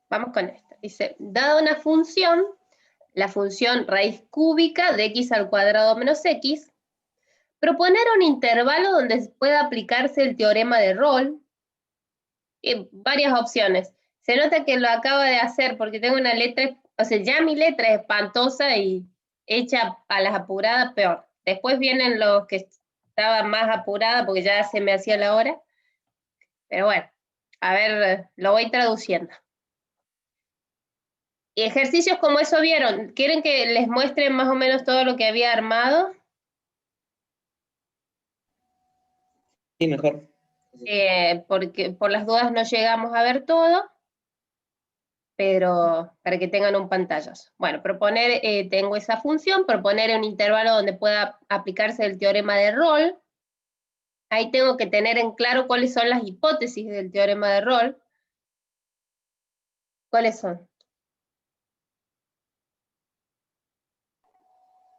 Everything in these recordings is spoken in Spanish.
Vamos con esta. Dice, dada una función, la función raíz cúbica de x al cuadrado menos x, proponer un intervalo donde pueda aplicarse el teorema de Rolle. Varias opciones. Se nota que lo acabo de hacer porque tengo una letra, o sea, ya mi letra es espantosa y hecha a las apuradas peor. Después vienen los que estaban más apurada porque ya se me hacía la hora. Pero bueno, a ver, lo voy traduciendo. Y ejercicios como eso vieron. ¿Quieren que les muestre más o menos todo lo que había armado? Sí, mejor. Porque por las dudas no llegamos a ver todo, pero para que tengan un pantallazo. Bueno, proponer, tengo esa función, proponer un intervalo donde pueda aplicarse el teorema de Rolle. Ahí tengo que tener en claro cuáles son las hipótesis del teorema de Rolle. ¿Cuáles son?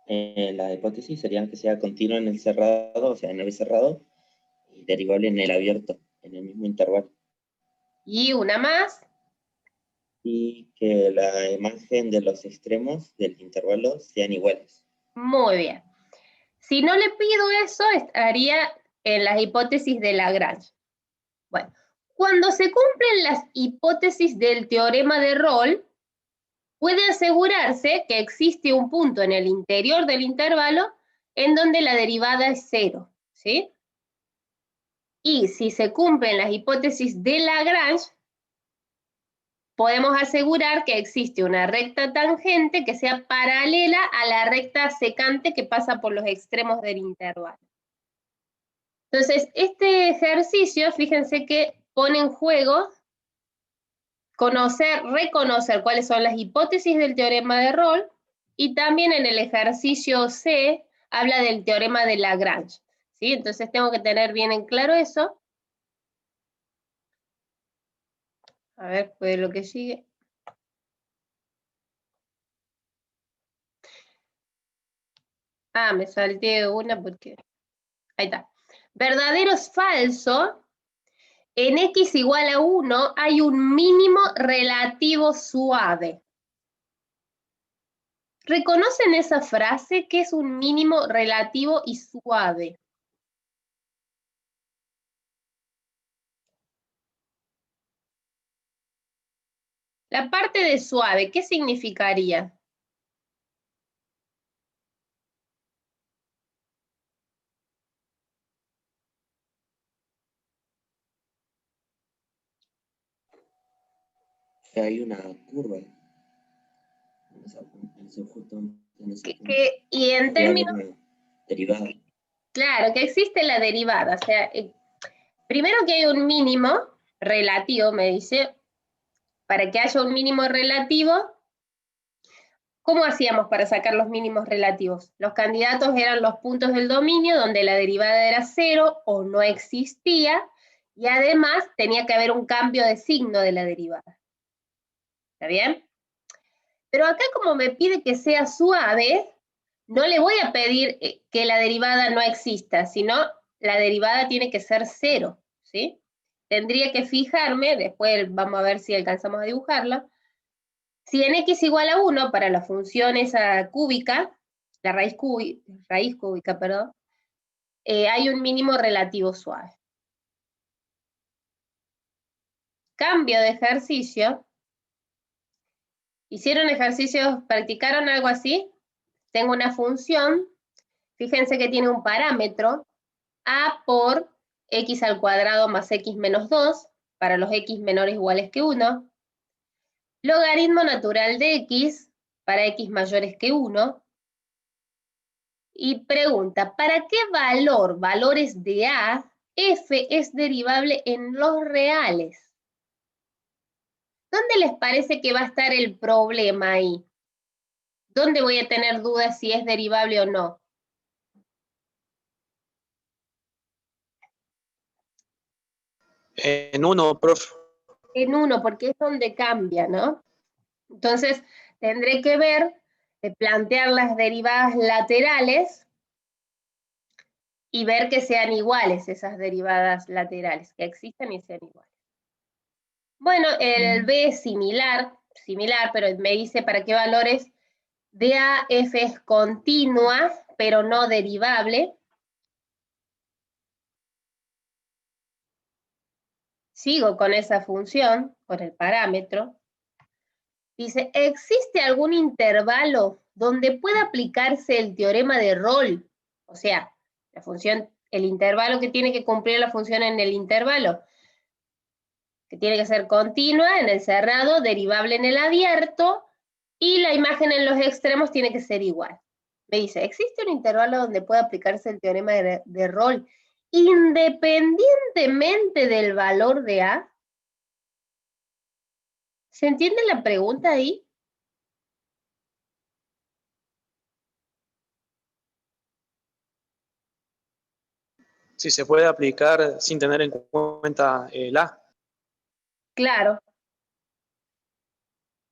La hipótesis sería que sea continuo en el cerrado, o sea, en el cerrado, y derivable en el abierto, en el mismo intervalo. Y una más. Y que la imagen de los extremos del intervalo sean iguales. Muy bien. Si no le pido eso, estaría en las hipótesis de Lagrange. Bueno, cuando se cumplen las hipótesis del teorema de Rolle, puede asegurarse que existe un punto en el interior del intervalo en donde la derivada es cero, ¿sí? Y si se cumplen las hipótesis de Lagrange, podemos asegurar que existe una recta tangente que sea paralela a la recta secante que pasa por los extremos del intervalo. Entonces, este ejercicio, fíjense que pone en juego reconocer cuáles son las hipótesis del teorema de Rolle, y también en el ejercicio C habla del teorema de Lagrange, ¿sí? Entonces tengo que tener bien en claro eso. A ver, pues lo que sigue. Ah, me salté una porque... Ahí está. Verdadero es falso. En x igual a 1 hay un mínimo relativo suave. ¿Reconocen esa frase? ¿Qué es un mínimo relativo y suave? La parte de suave, ¿qué significaría? Que hay una curva en ese punto. Y en términos... Derivada. Claro, que existe la derivada. O sea, primero que hay un mínimo relativo, me dice. Para que haya un mínimo relativo, ¿cómo hacíamos para sacar los mínimos relativos? Los candidatos eran los puntos del dominio donde la derivada era cero o no existía, y además tenía que haber un cambio de signo de la derivada. ¿Está bien? Pero acá, como me pide que sea suave, no le voy a pedir que la derivada no exista, sino la derivada tiene que ser cero, ¿sí? Tendría que fijarme, después vamos a ver si alcanzamos a dibujarla. Si en x igual a 1, para la función esa cúbica, la raíz cúbica, perdón, hay un mínimo relativo suave. Cambio de ejercicio. ¿Hicieron ejercicios, practicaron algo así? Tengo una función, fíjense que tiene un parámetro, a por x al cuadrado más x menos 2, para los x menores o iguales que 1, logaritmo natural de x para x mayores que 1, y pregunta, ¿para qué valores de a, f es derivable en los reales? ¿Dónde les parece que va a estar el problema ahí? ¿Dónde voy a tener dudas si es derivable o no? En 1, profe. En 1, porque es donde cambia, ¿no? Entonces, tendré que ver, plantear las derivadas laterales y ver que sean iguales esas derivadas laterales, que existan y sean iguales. Bueno, el B es similar, pero me dice para qué valores DA F es continua, pero no derivable. Sigo con esa función, con el parámetro. Dice, ¿existe algún intervalo donde pueda aplicarse el teorema de Rolle? O sea, la función, el intervalo que tiene que cumplir la función en el intervalo, que tiene que ser continua en el cerrado, derivable en el abierto, y la imagen en los extremos tiene que ser igual. Me dice, ¿existe un intervalo donde pueda aplicarse el teorema de Rolle independientemente del valor de A? ¿Se entiende la pregunta ahí? Si se puede aplicar sin tener en cuenta el A. Claro.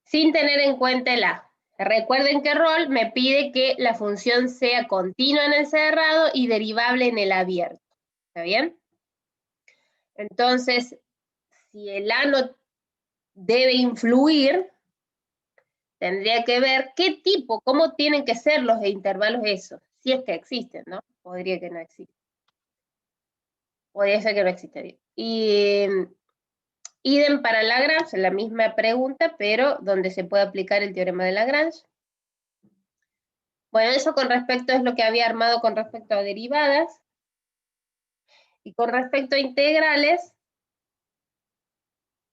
Sin tener en cuenta el A. Recuerden que Rolle me pide que la función sea continua en el cerrado y derivable en el abierto. ¿Está bien? Entonces, si el A no debe influir, tendría que ver qué tipo, cómo tienen que ser los intervalos esos, si es que existen, ¿no? Podría que no exista. Podría ser que no exista. Y idem para Lagrange, la misma pregunta, pero donde se puede aplicar el teorema de Lagrange. Bueno, eso con respecto es lo que había armado con respecto a derivadas. Y con respecto a integrales,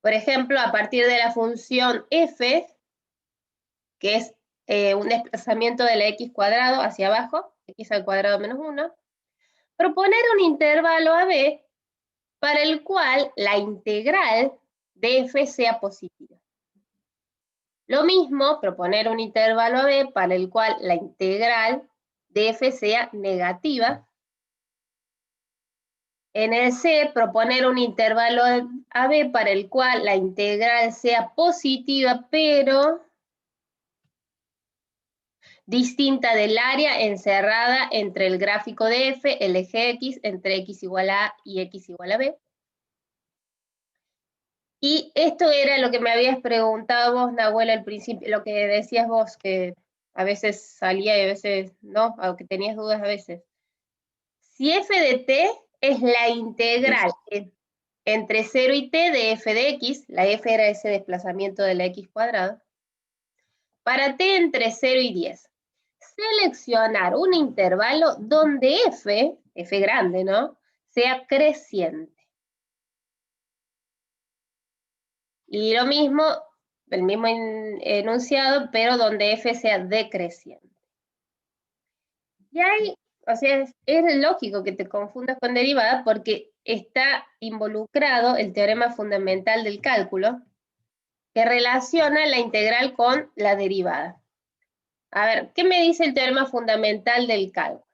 por ejemplo, a partir de la función f, que es un desplazamiento de la x cuadrado hacia abajo, x al cuadrado menos 1, proponer un intervalo AB para el cual la integral de f sea positiva. Lo mismo, proponer un intervalo AB para el cual la integral de f sea negativa. En el C, proponer un intervalo AB para el cual la integral sea positiva, pero distinta del área encerrada entre el gráfico de f, el eje x, entre x igual a A y x igual a B. Y esto era lo que me habías preguntado vos, Nahuel, al principio, lo que decías vos, que a veces salía y a veces no, aunque tenías dudas a veces. Si f de t es la integral entre 0 y t de f de x, la f era ese desplazamiento de la x cuadrada, para t entre 0 y 10. Seleccionar un intervalo donde f grande, ¿no?, sea creciente. Y lo mismo, el mismo enunciado, pero donde f sea decreciente. Y ahí, o sea, es lógico que te confundas con derivada porque está involucrado el teorema fundamental del cálculo que relaciona la integral con la derivada. A ver, ¿qué me dice el teorema fundamental del cálculo?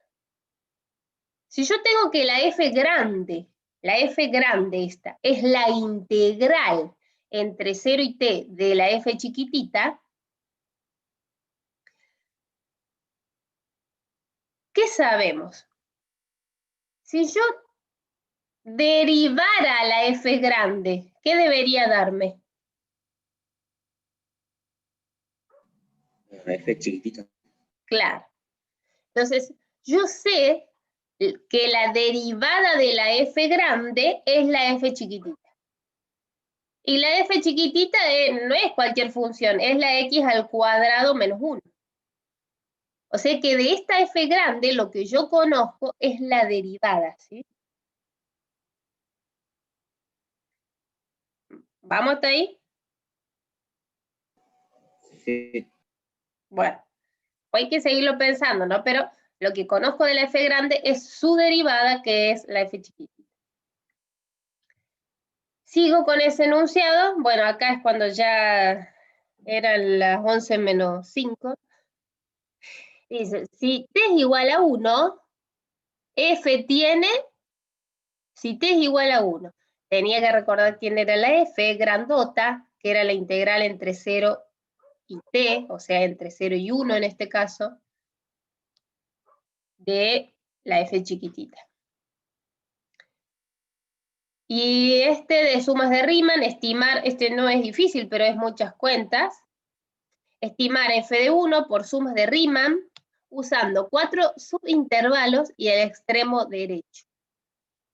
Si yo tengo que la f grande esta, es la integral entre 0 y t de la f chiquitita, ¿qué sabemos? Si yo derivara la f grande, ¿qué debería darme? La f chiquitita. Claro. Entonces, yo sé que la derivada de la f grande es la f chiquitita. Y la f chiquitita no es cualquier función, es la x al cuadrado menos 1. O sea que de esta f grande lo que yo conozco es la derivada, ¿sí? ¿Vamos hasta ahí? Sí. Bueno, hay que seguirlo pensando, ¿no? Pero lo que conozco de la f grande es su derivada, que es la f chiquitita. Sigo con ese enunciado. Bueno, acá es cuando ya eran las 11 menos 5. Dice, si t es igual a 1, f tiene, si t es igual a 1, tenía que recordar quién era la f grandota, que era la integral entre 0 y t, o sea, entre 0 y 1 en este caso, de la f chiquitita. Y este de sumas de Riemann, estimar, este no es difícil, pero es muchas cuentas. Estimar f de 1 por sumas de Riemann, usando 4 subintervalos y el extremo derecho.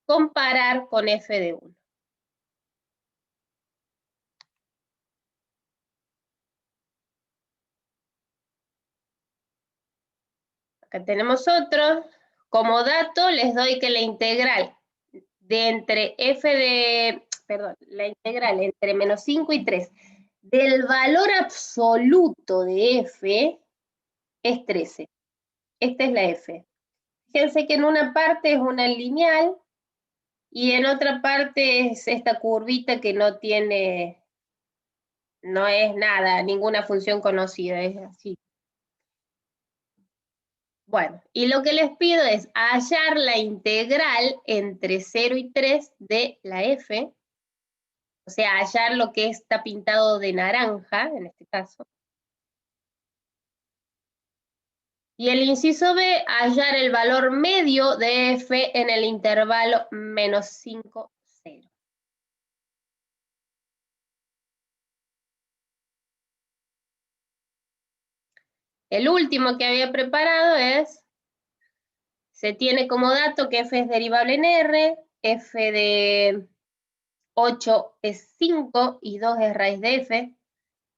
Comparar con f de 1. Acá tenemos otro. Como dato les doy que la integral de entre f de, perdón, la integral entre menos 5 y 3 del valor absoluto de f es 13. Esta es la f. Fíjense que en una parte es una lineal y en otra parte es esta curvita que no tiene, no es nada, ninguna función conocida, es así. Bueno, y lo que les pido es hallar la integral entre 0 y 3 de la f, o sea, hallar lo que está pintado de naranja, en este caso. Y el inciso B, hallar el valor medio de f en el intervalo menos 5, 0. El último que había preparado es, se tiene como dato que f es derivable en R, f de 8 es 5 y 2 es raíz de f.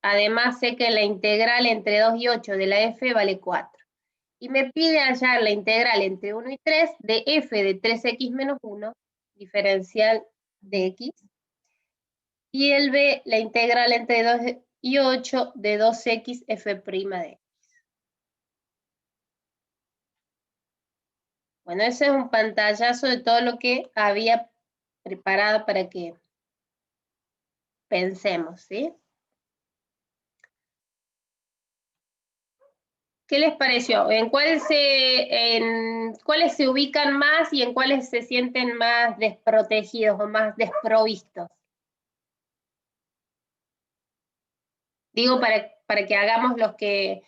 Además sé que la integral entre 2 y 8 de la f vale 4. Y me pide hallar la integral entre 1 y 3 de f de 3x menos 1, diferencial de x. Y el b, la integral entre 2 y 8 de 2x f' de x. Bueno, ese es un pantallazo de todo lo que había preparado para que pensemos, ¿sí? ¿Qué les pareció? ¿En cuáles se ubican más y en cuáles se sienten más desprotegidos o más desprovistos? Digo, para que hagamos los que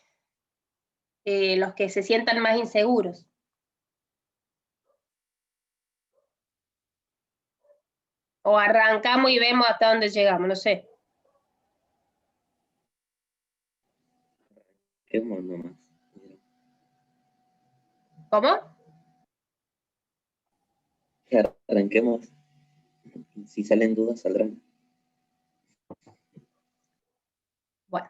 se sientan más inseguros. O arrancamos y vemos hasta dónde llegamos, no sé. Nomás. ¿Cómo? Que arranquemos. Si salen dudas, saldrán. Bueno.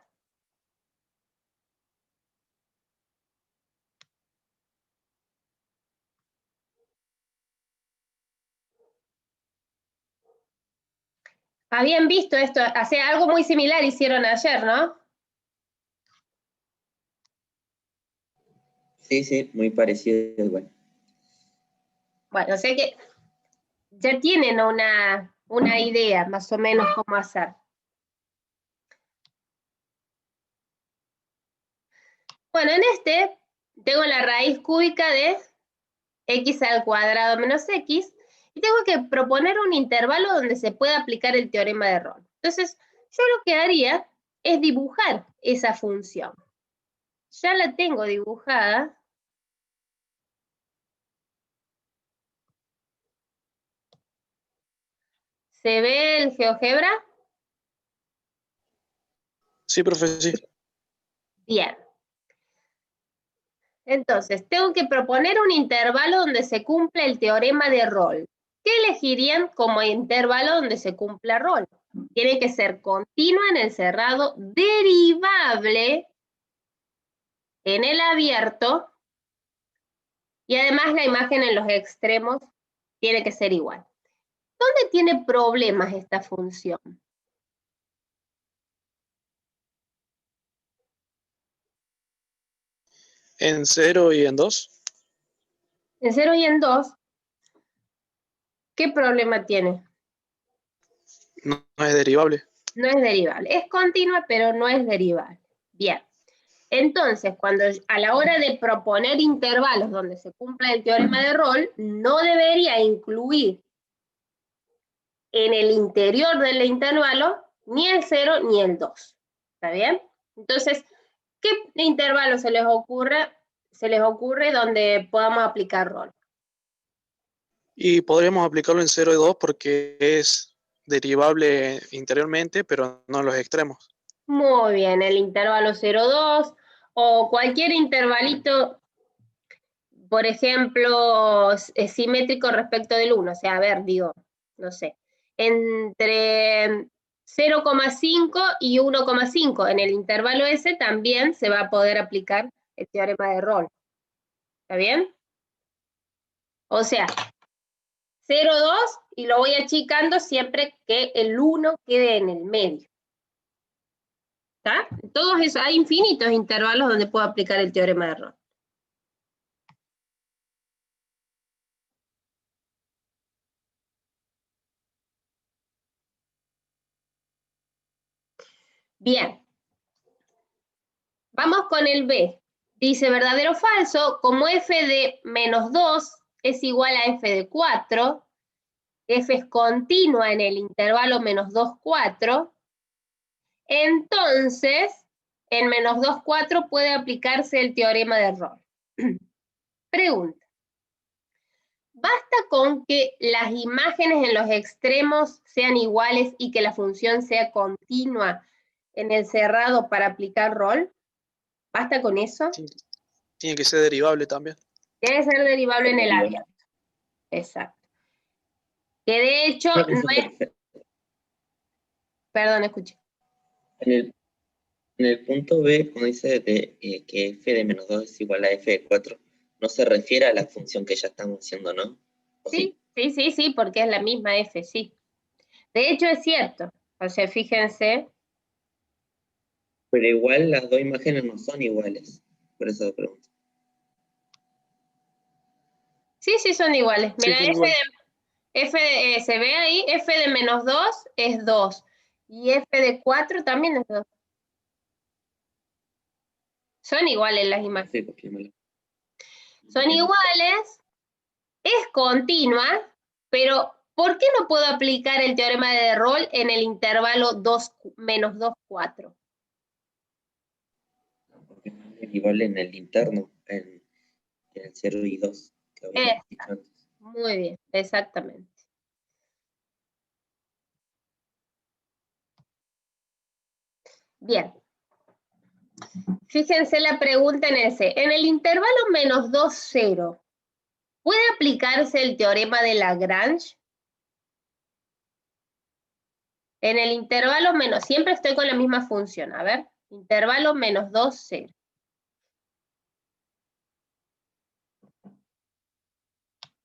Habían visto esto, hace algo muy similar hicieron ayer, ¿no? Sí, sí, muy parecido igual. Bueno, sé que ya tienen una idea más o menos cómo hacer. Bueno, en este tengo la raíz cúbica de x al cuadrado menos x y tengo que proponer un intervalo donde se pueda aplicar el teorema de Rolle. Entonces, yo lo que haría es dibujar esa función. Ya la tengo dibujada. ¿Se ve el GeoGebra? Sí, profe, sí. Bien. Entonces, tengo que proponer un intervalo donde se cumpla el teorema de Rolle. ¿Qué elegirían como intervalo donde se cumpla Rolle? Tiene que ser continua en el cerrado, derivable en el abierto, y además la imagen en los extremos tiene que ser igual. ¿Dónde tiene problemas esta función? En 0 y en 2. En 0 y en 2, ¿qué problema tiene? No es derivable. No es derivable. Es continua, pero no es derivable. Bien. Entonces, cuando a la hora de proponer intervalos donde se cumpla el teorema de Rolle, no debería incluir en el interior del intervalo ni el 0 ni el 2. ¿Está bien? Entonces, ¿qué intervalo se les ocurre donde podamos aplicar Rolle? Y podríamos aplicarlo en 0 y 2 porque es derivable interiormente, pero no en los extremos. Muy bien, el intervalo 0,2 o cualquier intervalito, por ejemplo, simétrico respecto del 1. O sea, a ver, digo, no sé, entre 0,5 y 1,5. En el intervalo ese también se va a poder aplicar el teorema de Rolle. ¿Está bien? O sea, 0,2 y lo voy achicando siempre que el 1 quede en el medio. ¿Está? Todos esos, hay infinitos intervalos donde puedo aplicar el teorema de Rolle. Bien. Vamos con el B. Dice verdadero o falso, como f de menos 2 es igual a f de 4, f es continua en el intervalo menos 2, 4, entonces en menos 2, 4 puede aplicarse el teorema de Rolle. Pregunta. ¿Basta con que las imágenes en los extremos sean iguales y que la función sea continua en el cerrado para aplicar Rolle? ¿Basta con eso? Tiene que ser derivable también. Debe ser derivable en el abierto. Exacto. Que de hecho no es... Perdón, escuché. En el punto B, cuando dice que f de menos 2 es igual a f de 4, no se refiere a la función que ya estamos haciendo, ¿no? ¿O sí? Sí, porque es la misma f, sí. De hecho es cierto. O sea, fíjense. Pero igual las dos imágenes no son iguales. Por eso lo pregunto. Sí, son iguales. Sí, Mira, igual. se ve ahí, f de menos 2 es 2. Y f de 4 también es 2. Son iguales las imágenes. Sí, porque Son iguales, es continua, pero ¿por qué no puedo aplicar el teorema de Rolle en el intervalo 2, menos 2, 4? porque no es derivable en el interno, en el 0 y 2, que habíamos dicho antes. Muy bien, exactamente. Bien. Fíjense la pregunta en ese. En el intervalo menos 2, 0, ¿puede aplicarse el teorema de Lagrange? En el intervalo menos, siempre estoy con la misma función, a ver, intervalo menos 2, 0.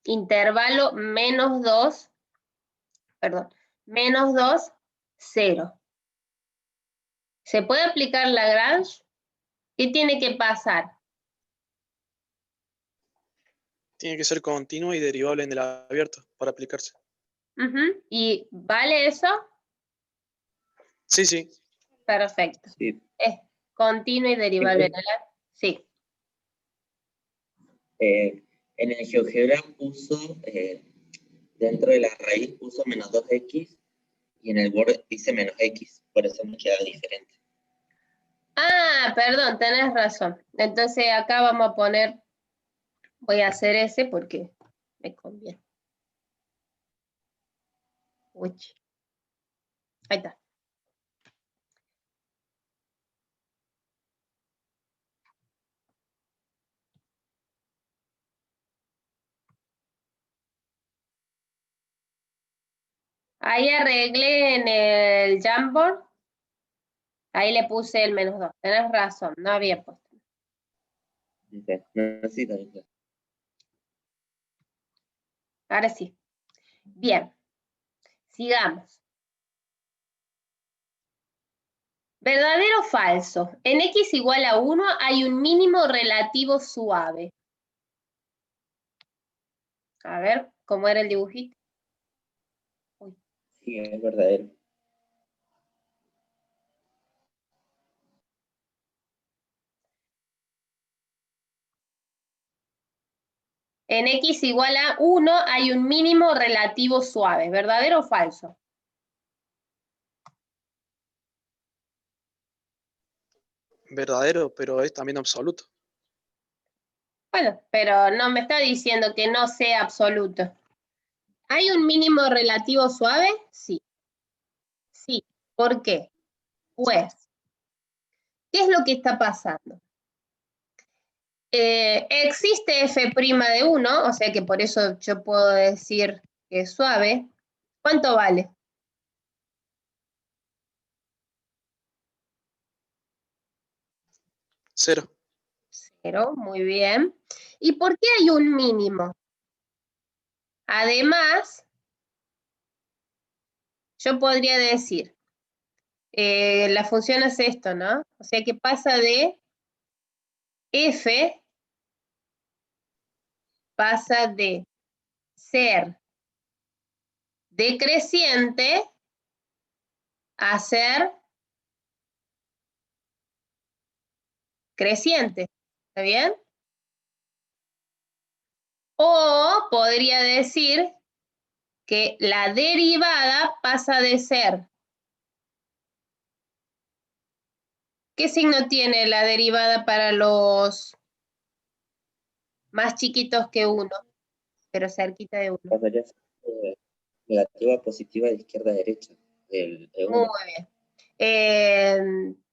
Intervalo menos 2, perdón, menos 2, 0. ¿Se puede aplicar Lagrange? ¿Qué tiene que pasar? Tiene que ser continua y derivable en el abierto para aplicarse. ¿Y vale eso? Sí. Perfecto. Sí. Es continuo y derivable en el abierto. Sí. En el GeoGebra puso, dentro de la raíz puso menos 2x y en el Word dice menos x, por eso me queda diferente. Ah, perdón, tenés razón. Entonces acá vamos a poner, voy a hacer ese porque me conviene. Uy. Ahí está. Ahí arreglé en el Jamboard. Ahí le puse el menos 2. Tenés razón, no había puesto. No, sí, también. Ahora sí. Bien. Sigamos. ¿Verdadero o falso? En x igual a 1 hay un mínimo relativo suave. A ver, ¿cómo era el dibujito? Uy. Sí, es verdadero. En x igual a 1 hay un mínimo relativo suave. ¿Verdadero o falso? Verdadero, pero es también absoluto. Bueno, pero no me está diciendo que no sea absoluto. ¿Hay un mínimo relativo suave? Sí. Sí. ¿Por qué? Pues, ¿qué es lo que está pasando? Existe f' de 1, o sea que por eso yo puedo decir que es suave. ¿Cuánto vale? 0. 0, muy bien. ¿Y por qué hay un mínimo? Además, yo podría decir, la función es esto, ¿no? O sea que pasa de f, pasa de ser decreciente a ser creciente. ¿Está bien? O podría decir que la derivada pasa de ser. ¿Qué signo tiene la derivada para los más chiquitos que 1, pero cerquita de 1? Pasaría a ser negativa, positiva de izquierda a derecha. El Muy bien.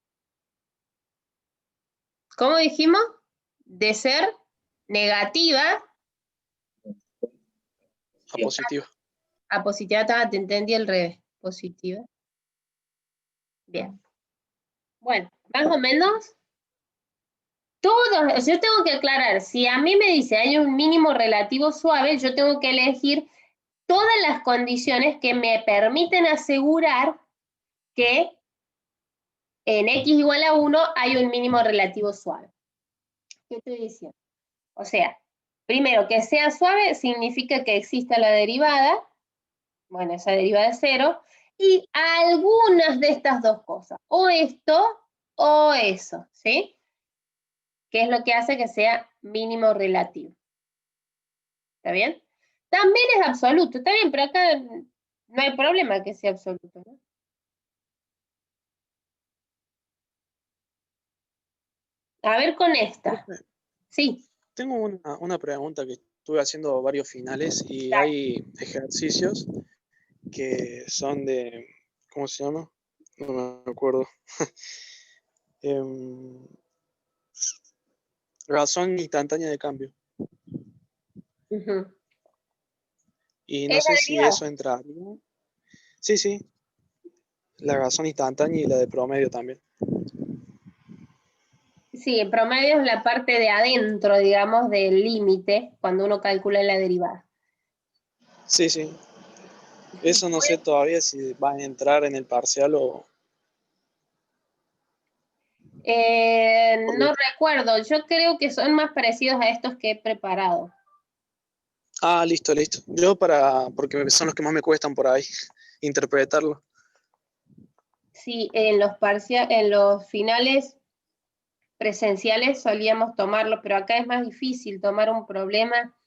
¿Cómo dijimos? De ser negativa A positiva. a positiva. Te entendí al revés. Positiva. Bien. Bueno, más o menos. Todos, yo tengo que aclarar, si a mí me dice hay un mínimo relativo suave, yo tengo que elegir todas las condiciones que me permiten asegurar que en x igual a 1 hay un mínimo relativo suave. ¿Qué estoy diciendo? O sea, primero, que sea suave significa que exista la derivada, bueno, esa derivada es 0, y algunas de estas dos cosas, o esto o eso, ¿sí? Que es lo que hace que sea mínimo relativo. ¿Está bien? También es absoluto, está bien, pero acá no hay problema que sea absoluto, ¿no? A ver con esta. Sí. Tengo una pregunta que estuve haciendo varios finales y Dale. hay ejercicios que son de, ¿cómo se llama? No me acuerdo. Razón instantánea de cambio. Uh-huh. Y Es no sé la si derivada. eso entraría. Sí, sí. La razón instantánea y la de promedio también. Sí, el promedio es la parte de adentro, digamos, del límite, cuando uno calcula la derivada. Sí, sí. Eso no sé todavía si va a entrar en el parcial o... No recuerdo, yo creo que son más parecidos a estos que he preparado. Ah, listo, listo. Porque son los que más me cuestan por ahí, interpretarlo. Sí, en los finales presenciales solíamos tomarlo, pero acá es más difícil tomar un problema,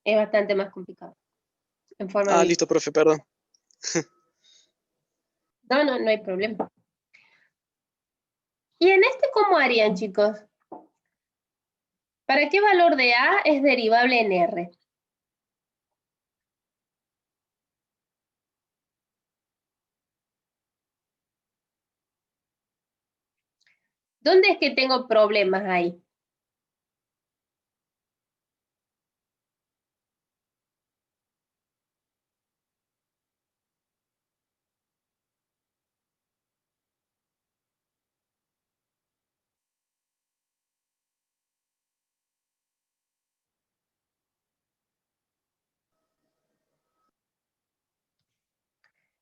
es bastante más complicado. En forma Ah, virtual. listo, profe, perdón. No hay problema. ¿Y en este cómo harían, chicos? ¿Para qué valor de A es derivable en R? ¿Dónde es que tengo problemas ahí?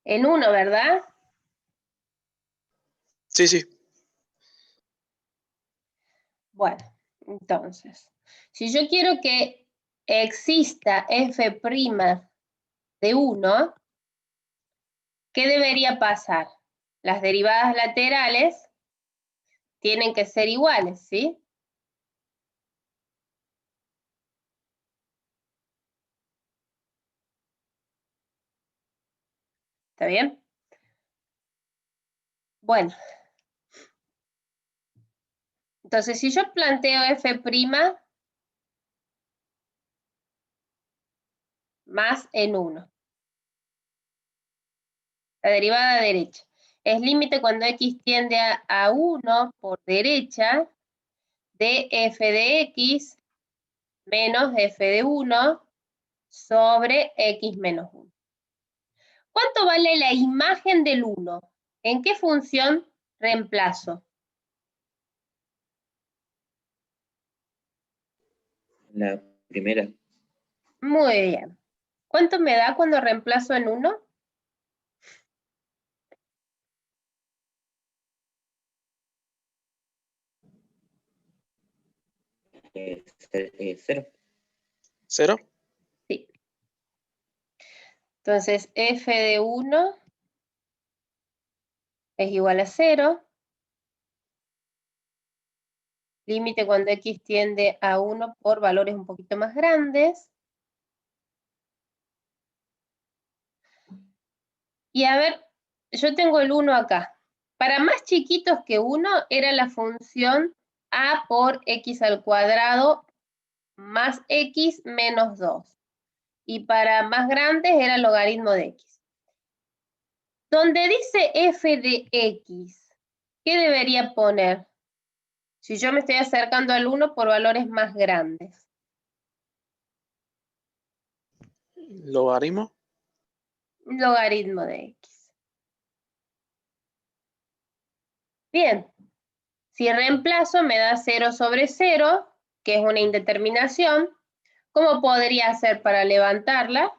En 1, ¿verdad? Sí, sí. Bueno, entonces, si yo quiero que exista f' de 1, ¿qué debería pasar? Las derivadas laterales tienen que ser iguales, ¿sí? ¿Está bien? Bueno. Entonces, si yo planteo f' más en 1, La derivada derecha. Es límite cuando x tiende a 1 por derecha de f de x menos f de 1 sobre x menos 1. ¿Cuánto vale la imagen del 1? ¿En qué función reemplazo? La primera. Muy bien. ¿Cuánto me da cuando reemplazo en 1? Cero. ¿Cero? Sí. Entonces, f de 1 es igual a 0. Límite cuando x tiende a 1 por valores un poquito más grandes. Y a ver, yo tengo el 1 acá. Para más chiquitos que 1 era la función a por x al cuadrado más x menos 2. Y para más grandes era el logaritmo de x. Donde dice f de x, ¿qué debería poner? Si yo me estoy acercando al 1 por valores más grandes. ¿Logaritmo? Logaritmo de x. Bien. Si reemplazo me da 0 sobre 0, que es una indeterminación. ¿Cómo podría hacer para levantarla?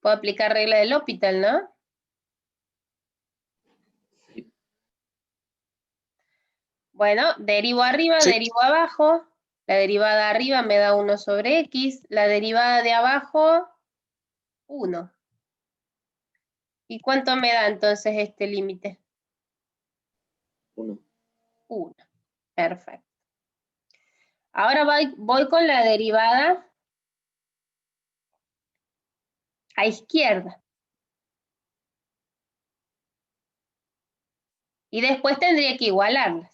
Puedo aplicar regla del L'Hopital, ¿no? Sí. Bueno, derivo arriba, Sí. derivo abajo. La derivada arriba me da 1 sobre x. La derivada de abajo, 1. ¿Y cuánto me da entonces este límite? 1. 1. Perfecto. Ahora voy con la derivada a izquierda. Y después tendría que igualarlas.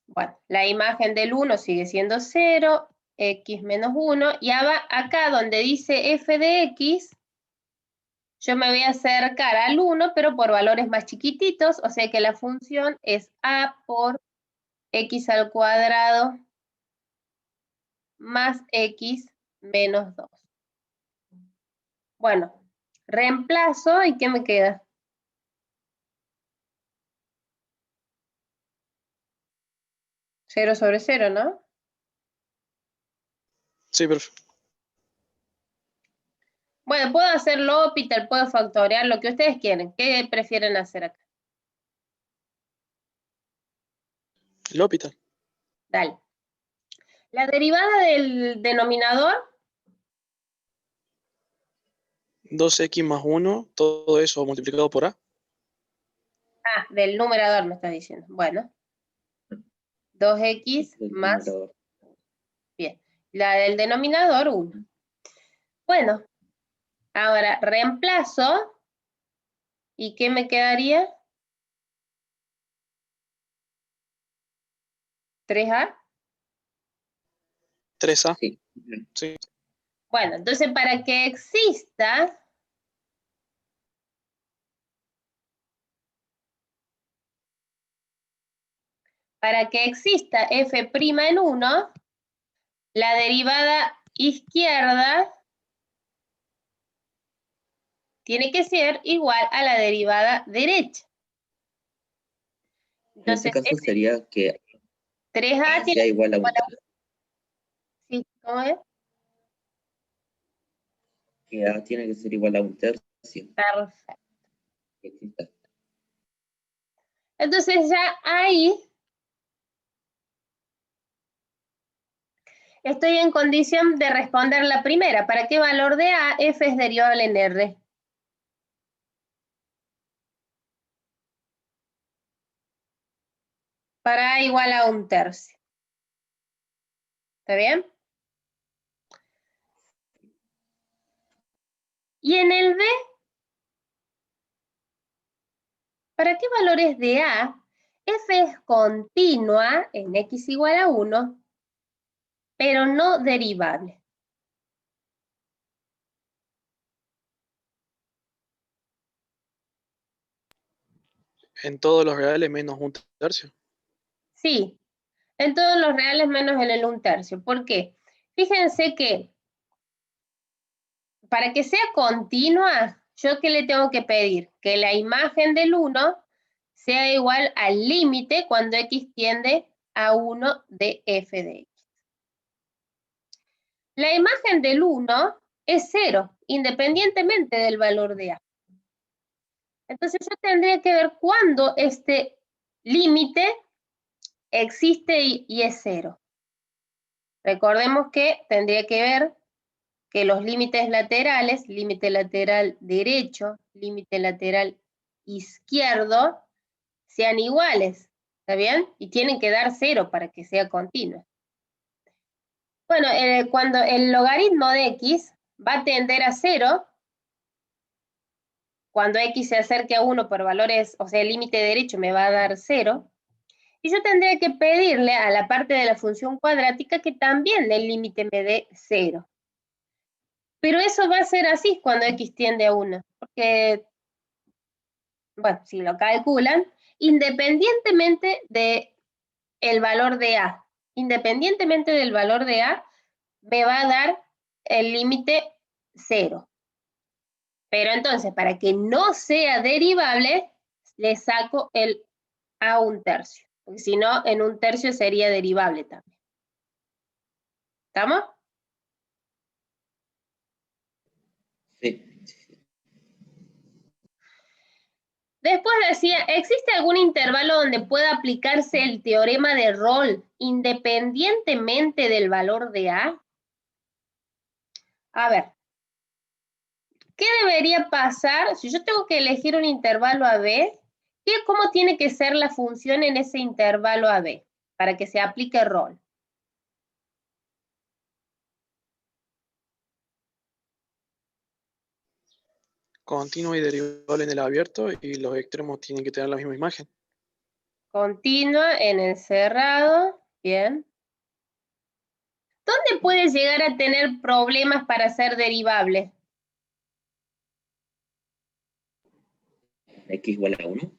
Bueno, la imagen del 1 sigue siendo 0, x menos 1, y acá donde dice f de x, yo me voy a acercar al 1, pero por valores más chiquititos, o sea que la función es a por x al cuadrado más x menos 2. Bueno, reemplazo, ¿y qué me queda? Cero sobre 0, ¿no? Sí, perfecto. Bueno, puedo hacerlo, Peter, puedo factorear, lo que ustedes quieren. ¿Qué prefieren hacer acá? L'Hopital. Dale. La derivada del denominador, 2x más 1, todo eso multiplicado por a. del numerador me estás diciendo. Bueno, 2x Del más, numerador. bien, la del denominador 1. Bueno, ahora reemplazo, ¿y qué me quedaría? 3a. 3a. Sí. Sí. Bueno, entonces para que exista f' en 1, la derivada izquierda tiene que ser igual a la derivada derecha. En este Entonces, caso sería que 3a A tiene sea que igual a ser un igual a... tercio. Sí, ¿cómo es? Que A tiene que ser igual a un tercio. Perfecto. Que exista. Entonces ya ahí estoy en condición de responder la primera. ¿Para qué valor de A f es derivable en R? Para A igual a un tercio. ¿Está bien? Y en el B, ¿para qué valores de A f es continua en x igual a 1 pero no derivable. En todos los reales menos un tercio. Sí, en todos los reales menos en el 1/3. ¿Por qué? Fíjense que para que sea continua, ¿yo qué le tengo que pedir? Que la imagen del 1 sea igual al límite cuando x tiende a 1 de f de x. La imagen del 1 es 0, independientemente del valor de a. Entonces yo tendría que ver cuándo este límite existe y es 0. Recordemos que tendría que ver que los límites laterales, límite lateral derecho, límite lateral izquierdo, sean iguales, ¿está bien? Y tienen que dar 0 para que sea continua. Bueno, cuando el logaritmo de x va a tender a 0, cuando x se acerque a 1 por valores, o sea, el límite derecho me va a dar 0, y yo tendría que pedirle a la parte de la función cuadrática que también el límite me dé 0. Pero eso va a ser así cuando x tiende a 1, porque, bueno, si lo calculan, independientemente del valor de a, independientemente del valor de a, me va a dar el límite 0. Pero entonces, para que no sea derivable, le saco el a 1/3, porque si no, en 1/3 sería derivable también. ¿Estamos? Sí. Después decía, ¿existe algún intervalo donde pueda aplicarse el teorema de Rolle independientemente del valor de a? A ver, ¿qué debería pasar si yo tengo que elegir un intervalo AB? ¿Cómo tiene que ser la función en ese intervalo AB para que se aplique Rolle? Continuo y derivable en el abierto y los extremos tienen que tener la misma imagen. Continua en el cerrado, bien. ¿Dónde puede llegar a tener problemas para ser derivable? X igual a 1.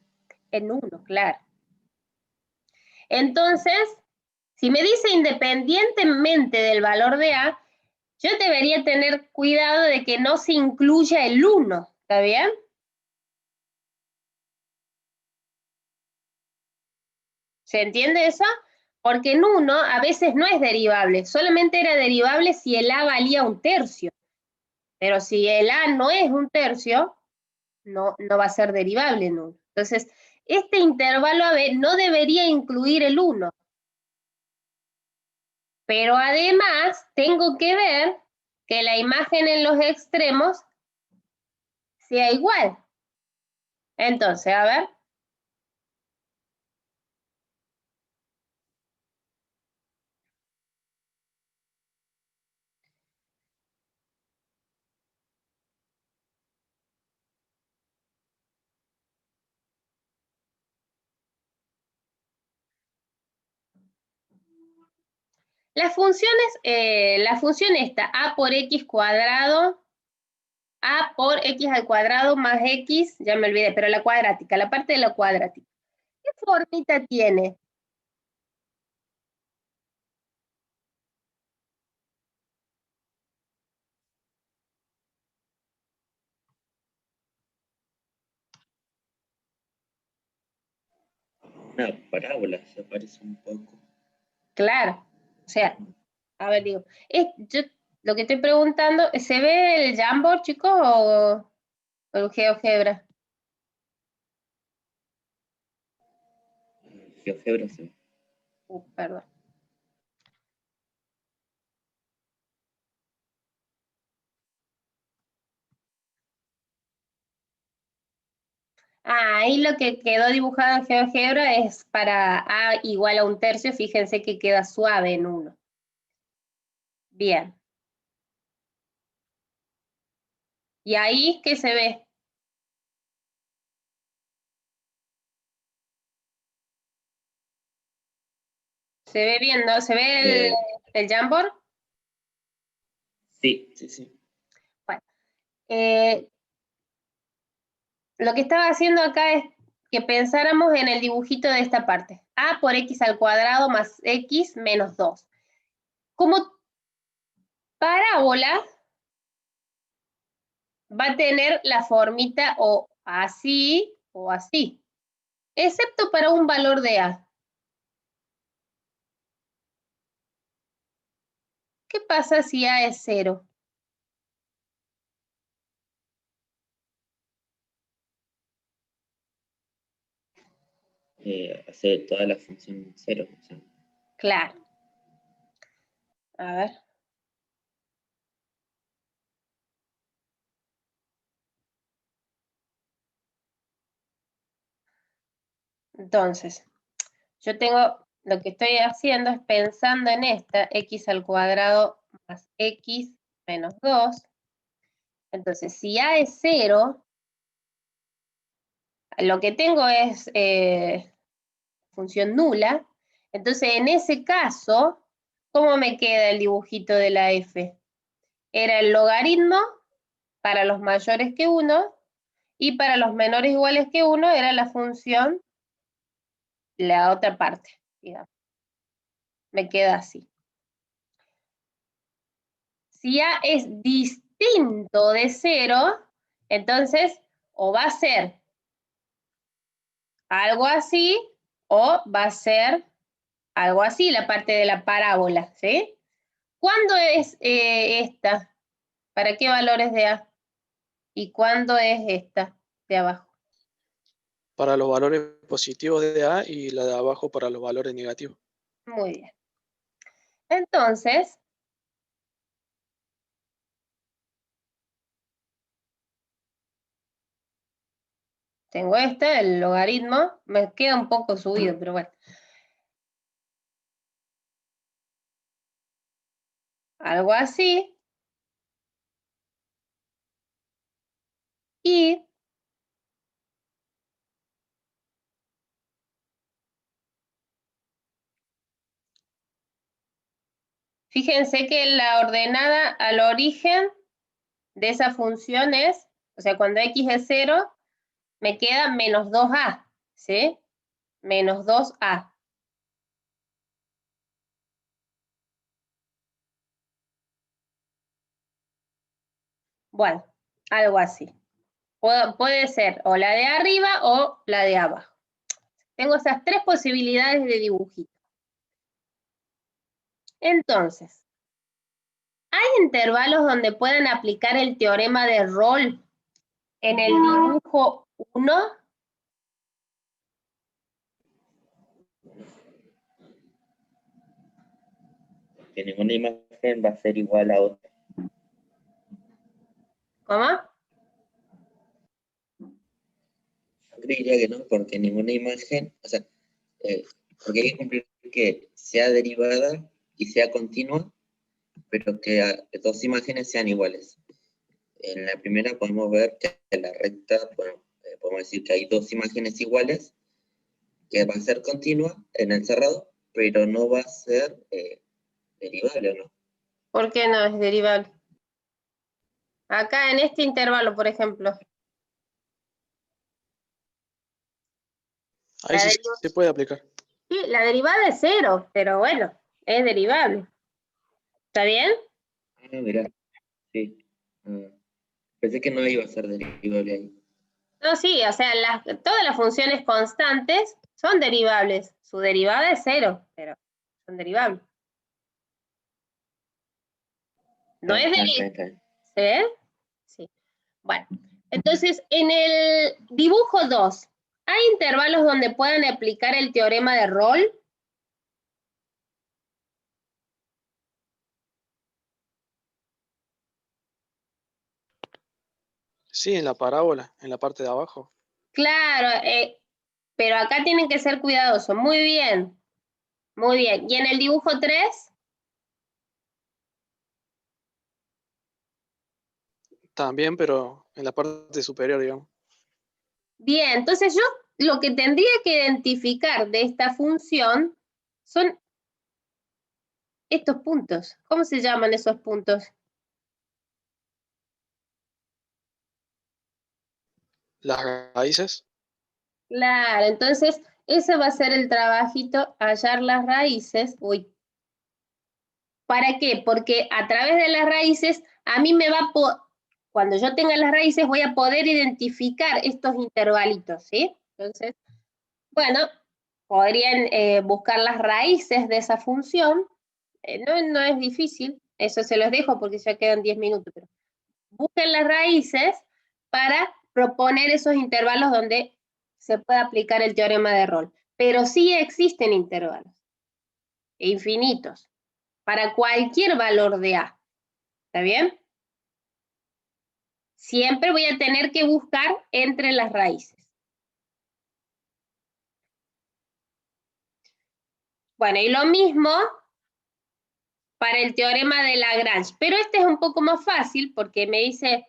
En 1, claro. Entonces, si me dice independientemente del valor de a, yo debería tener cuidado de que no se incluya el 1, ¿está bien? ¿Se entiende eso? Porque en 1 a veces no es derivable, solamente era derivable si el a valía 1/3. Pero si el a no es 1/3, no va a ser derivable en 1. Entonces, este intervalo AB no debería incluir el 1. Pero además tengo que ver que la imagen en los extremos sea igual. Entonces, a ver. Las funciones, la función esta, a por x cuadrado, a por x al cuadrado más x, ya me olvidé, pero la cuadrática, la parte de la cuadrática. ¿Qué formita tiene? Una parábola se parece un poco. Claro, o sea, a ver, digo, yo lo que estoy preguntando, ¿se ve el Jamboard, chicos, o el GeoGebra? GeoGebra se ve. Perdón. Ah, ahí lo que quedó dibujado en GeoGebra es para a igual a 1/3, fíjense que queda suave en 1. Bien. ¿Y ahí qué se ve? Se ve bien, ¿no? Se ve Eh, ¿El Jamboard? Sí, sí, sí. Bueno, lo que estaba haciendo acá es que pensáramos en el dibujito de esta parte. A por x al cuadrado más x menos 2. Como parábola, va a tener la formita o así, excepto para un valor de a. ¿Qué pasa si a es 0? Hacer toda la función 0. O sea, Claro. A ver. Entonces, yo tengo, lo que estoy haciendo es pensando en esta, x al cuadrado más x menos 2. Entonces, si a es 0, lo que tengo es función nula. Entonces, en ese caso, ¿cómo me queda el dibujito de la f? Era el logaritmo para los mayores que 1 y para los menores iguales que 1 era la función, la otra parte, digamos. Me queda así. Si a es distinto de 0, entonces o va a ser algo así o va a ser algo así, la parte de la parábola, ¿sí? ¿Cuándo es esta? ¿Para qué valores de a? ¿Y cuándo es esta de abajo? Para los valores positivos de A y la de abajo para los valores negativos. Muy bien. Entonces, tengo el logaritmo, me queda un poco subido, pero bueno. Algo así. Y fíjense que la ordenada al origen de esa función es, o sea, cuando x es 0, me queda menos 2a, ¿sí? Menos 2a. Bueno, algo así. Puede ser o la de arriba o la de abajo. Tengo esas tres posibilidades de dibujito. Entonces, ¿hay intervalos donde puedan aplicar el teorema de Rolle en el dibujo 1? que ninguna imagen va a ser igual a otra. ¿Cómo? Yo creería que no, porque ninguna imagen, o sea, porque hay que cumplir que sea derivada y sea continua, pero que dos imágenes sean iguales. En la primera podemos ver que en la recta, bueno, podemos decir que hay dos imágenes iguales, que va a ser continua en el cerrado, pero no va a ser derivable, ¿o no? ¿Por qué no es derivable? Acá en este intervalo, por ejemplo. Ahí sí se puede aplicar. Sí, la derivada es 0, pero bueno, es derivable. ¿Está bien? Ah, mirá, sí. Pensé que no iba a ser derivable ahí. No, sí, o sea, todas las funciones constantes son derivables. Su derivada es 0, pero son derivables. No es derivable. ¿Sí? Sí. Bueno, entonces en el dibujo 2, ¿hay intervalos donde puedan aplicar el teorema de Rolle? Sí, en la parábola, en la parte de abajo. Claro, pero acá tienen que ser cuidadosos. Muy bien, muy bien. ¿Y en el dibujo 3? También, pero en la parte superior, digamos. Bien, entonces yo lo que tendría que identificar de esta función son estos puntos. ¿Cómo se llaman esos puntos? Las raíces. Claro, entonces ese va a ser el trabajito, hallar las raíces. Uy, ¿para qué? Porque a través de las raíces, a mí me va a cuando yo tenga las raíces, voy a poder identificar estos intervalitos, ¿sí? Entonces, bueno, podrían buscar las raíces de esa función. No es difícil, eso se los dejo porque ya quedan 10 minutos, pero busquen las raíces para proponer esos intervalos donde se puede aplicar el teorema de Rolle. Pero sí existen intervalos infinitos para cualquier valor de A. ¿Está bien? Siempre voy a tener que buscar entre las raíces. Bueno, y lo mismo para el teorema de Lagrange, pero este es un poco más fácil porque me dice,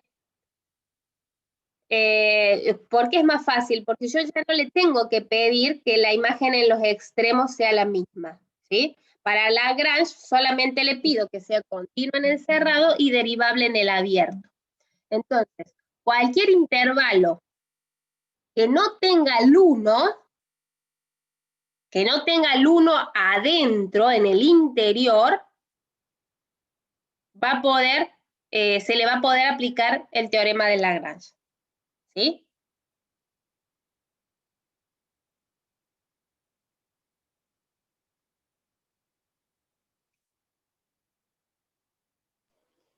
¿por qué es más fácil? Porque yo ya no le tengo que pedir que la imagen en los extremos sea la misma, ¿sí? Para Lagrange solamente le pido que sea continua en el cerrado y derivable en el abierto. Entonces, cualquier intervalo que no tenga el 1, que no tenga el 1 adentro, en el interior, va a poder, se le va a poder aplicar el teorema de Lagrange, ¿sí?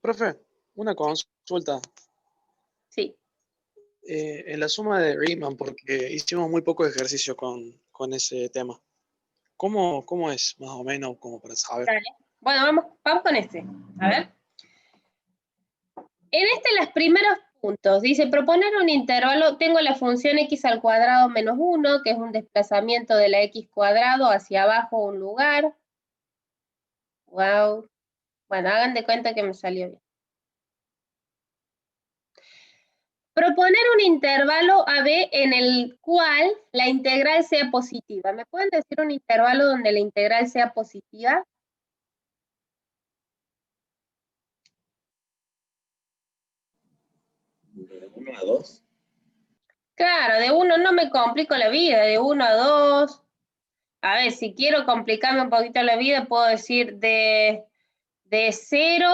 Profe, una consulta. Sí. En la suma de Riemann, porque hicimos muy poco ejercicio con ese tema. ¿Cómo es, más o menos, como para saber? Dale. Bueno, vamos con este. A ver. En los primeros puntos, dice proponer un intervalo, tengo la función x al cuadrado menos 1, que es un desplazamiento de la x cuadrado hacia abajo un lugar. Wow. Bueno, hagan de cuenta que me salió bien. Proponer un intervalo AB en el cual la integral sea positiva. ¿Me pueden decir un intervalo donde la integral sea positiva? De 1 a 2. Claro, de 1 no me complico la vida, de 1 a 2. A ver, si quiero complicarme un poquito la vida, puedo decir de 0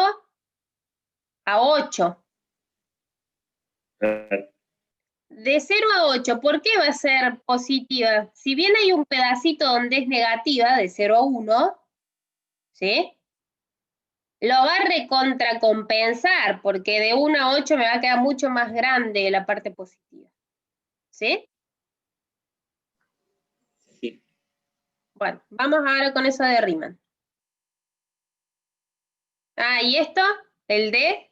a 8. De 0 a 8, ¿por qué va a ser positiva? Si bien hay un pedacito donde es negativa, de 0 a 1, ¿sí? Lo va a recontracompensar, porque de 1 a 8 me va a quedar mucho más grande la parte positiva. ¿Sí? Sí. Bueno, vamos ahora con eso de Riemann. Ah, ¿y esto? El D.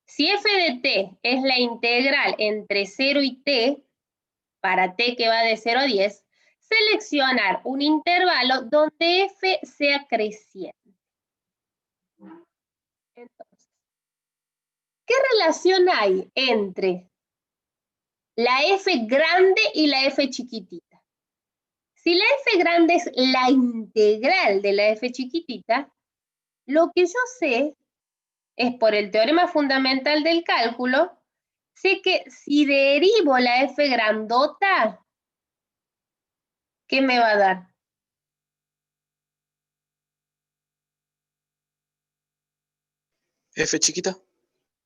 Si f de t es la integral entre 0 y t, para t que va de 0 a 10, seleccionar un intervalo donde f sea creciente. Entonces, ¿qué relación hay entre la f grande y la f chiquitita? Si la f grande es la integral de la f chiquitita, lo que yo sé es por el teorema fundamental del cálculo, sé que si derivo la f grandota, ¿qué me va a dar? F chiquita.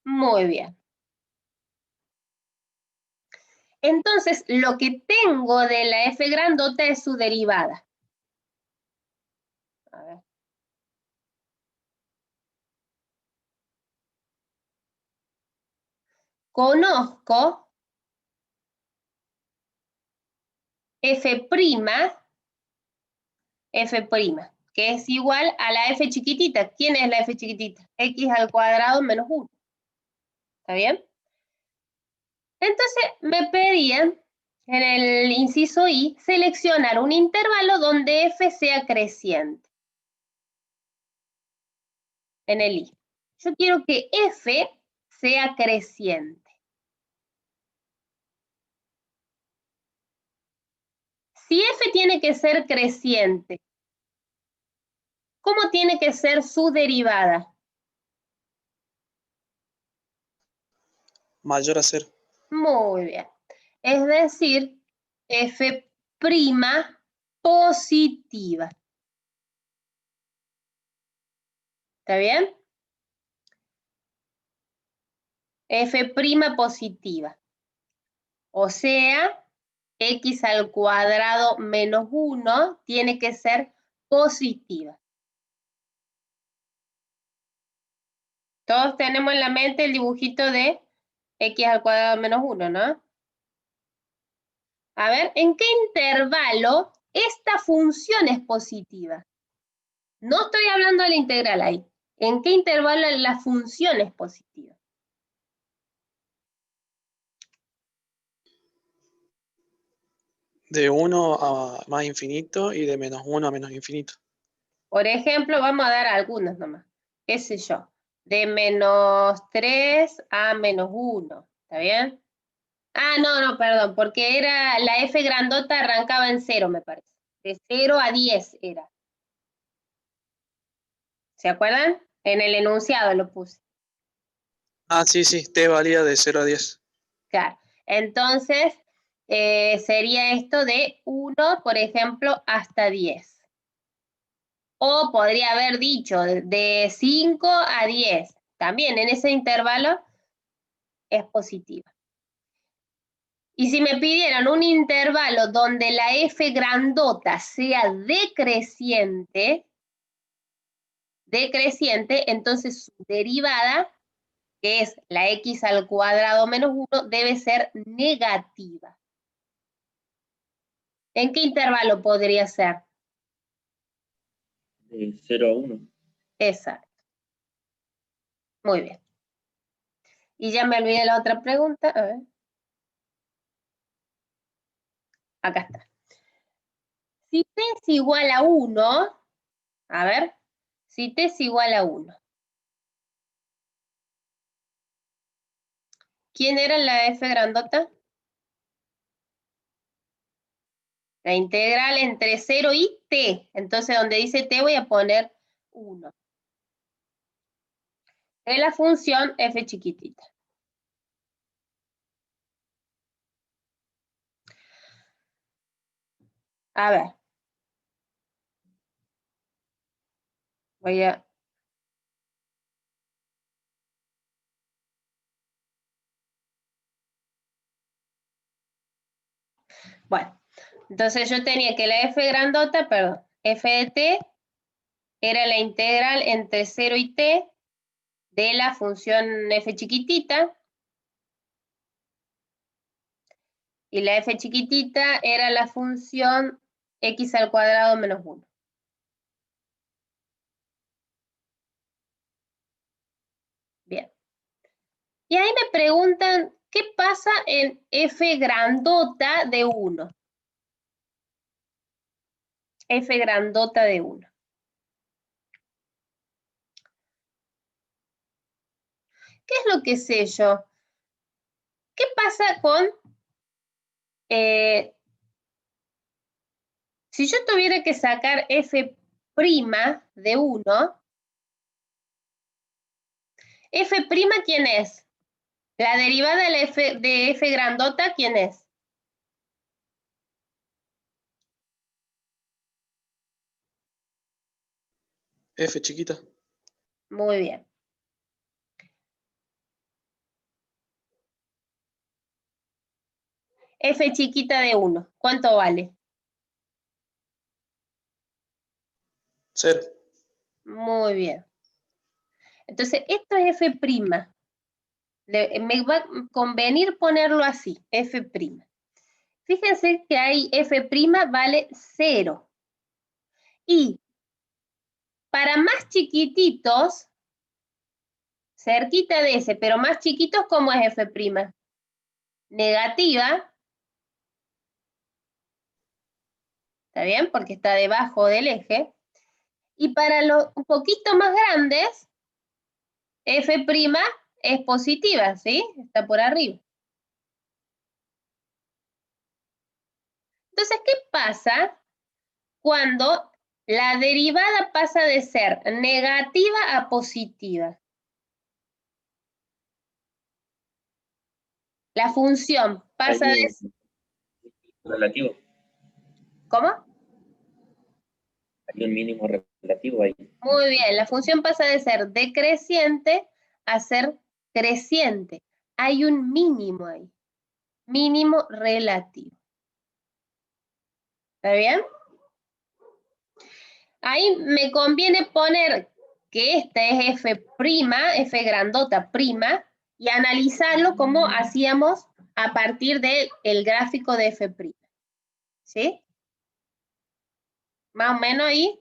Muy bien. Entonces, lo que tengo de la f grandota es su derivada. A ver. Conozco f', que es igual a la f chiquitita. ¿Quién es la f chiquitita? X al cuadrado menos 1. ¿Está bien? Entonces, me pedían, en el inciso I, seleccionar un intervalo donde f sea creciente. En el I. Yo quiero que f sea creciente. Si f tiene que ser creciente, ¿cómo tiene que ser su derivada? Mayor a 0. Muy bien. Es decir, f' positiva. ¿Está bien? F' positiva. O sea, x al cuadrado menos 1 tiene que ser positiva. Todos tenemos en la mente el dibujito de x al cuadrado menos 1, ¿no? A ver, ¿en qué intervalo esta función es positiva? No estoy hablando de la integral ahí. ¿En qué intervalo la función es positiva? De 1 a más infinito y de menos 1 a menos infinito. Por ejemplo, vamos a dar algunos nomás. ¿Qué sé yo? De menos 3 a menos 1. ¿Está bien? Ah, no, perdón, porque era la f grandota arrancaba en 0, me parece. De 0 a 10 era. ¿Se acuerdan? En el enunciado lo puse. Ah, sí, t valía de 0 a 10. Claro. Entonces, sería esto de 1, por ejemplo, hasta 10. O podría haber dicho de 5 a 10. También en ese intervalo es positiva. Y si me pidieran un intervalo donde la f grandota sea decreciente, entonces su derivada, que es la x al cuadrado menos 1, debe ser negativa. ¿En qué intervalo podría ser? De 0 a 1. Exacto. Muy bien. Y ya me olvidé la otra pregunta. A ver. Acá está. Si t es igual a 1, a ver, si t es igual a 1, ¿quién era la f grandota? La integral entre 0 y t. Entonces, donde dice t voy a poner 1. De la función f chiquitita. A ver. Voy a... Bueno, entonces yo tenía que la f grandota, perdón, f de t era la integral entre 0 y t de la función f chiquitita. Y la f chiquitita era la función x al cuadrado menos 1. Bien. Y ahí me preguntan, ¿qué pasa en f grandota de 1? F grandota de 1. ¿Qué es lo que sé yo? ¿Qué pasa con... si yo tuviera que sacar f' de 1, f' ¿quién es? La derivada de f grandota, ¿quién es? F chiquita. Muy bien. F chiquita de 1, ¿cuánto vale? 0. Muy bien. Entonces, esto es f'. Me va a convenir ponerlo así, f'. Fíjense que ahí f' vale 0. Y para más chiquititos, cerquita de ese, pero más chiquitos, ¿cómo es f'? Negativa. ¿Está bien? Porque está debajo del eje. Y para los un poquito más grandes, f' es positiva, ¿sí? Está por arriba. Entonces, ¿qué pasa cuando La derivada pasa de ser negativa a positiva. La función pasa de... relativo. ¿Cómo? Hay un mínimo relativo ahí. Muy bien, la función pasa de ser decreciente a ser creciente. Hay un mínimo ahí, mínimo relativo. ¿Está bien? Ahí me conviene poner que este es f', f grandota prima, y analizarlo como hacíamos a partir del gráfico de f'. ¿Sí? Más o menos ahí.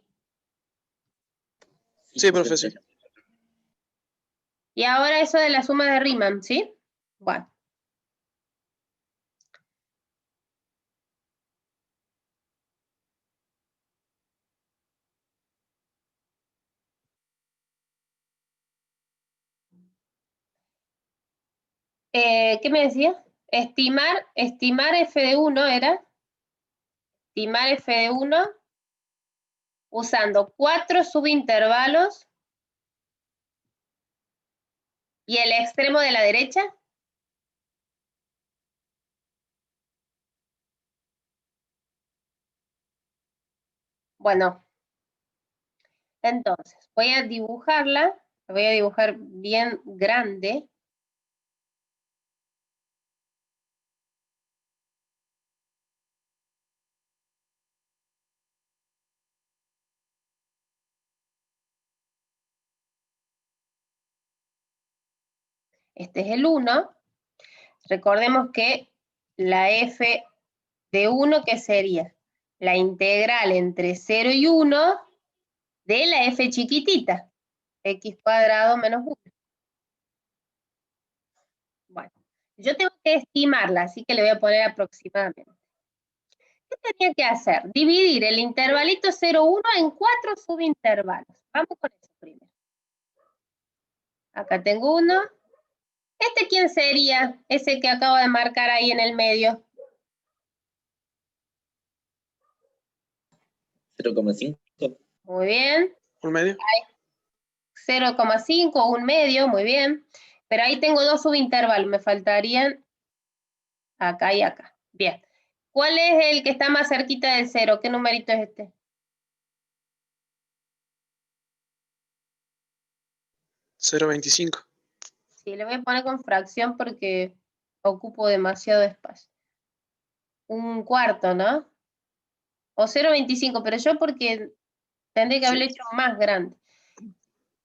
Sí, profesor. Y ahora eso de la suma de Riemann, ¿sí? Bueno. ¿Qué me decía? Estimar f de 1 era, estimar f de 1 usando 4 subintervalos y el extremo de la derecha. Bueno, entonces voy a dibujarla, la voy a dibujar bien grande. Este es el 1. Recordemos que la f de 1, ¿qué sería? La integral entre 0 y 1 de la f chiquitita, x cuadrado menos 1. Bueno, yo tengo que estimarla, así que le voy a poner aproximadamente. ¿Qué tenía que hacer? Dividir el intervalito 0, 1 en 4 subintervalos. Vamos con eso primero. Acá tengo 1. ¿Este quién sería? Ese que acabo de marcar ahí en el medio. 0,5. Muy bien. ¿Un medio? 0,5 o un medio, muy bien. Pero ahí tengo 2 subintervalos, me faltarían acá y acá. Bien. ¿Cuál es el que está más cerquita del 0? ¿Qué numerito es este? 0,25. Sí, le voy a poner con fracción porque ocupo demasiado espacio. Un cuarto, ¿no? O 0,25, pero yo porque tendré que haberlo hecho más grande.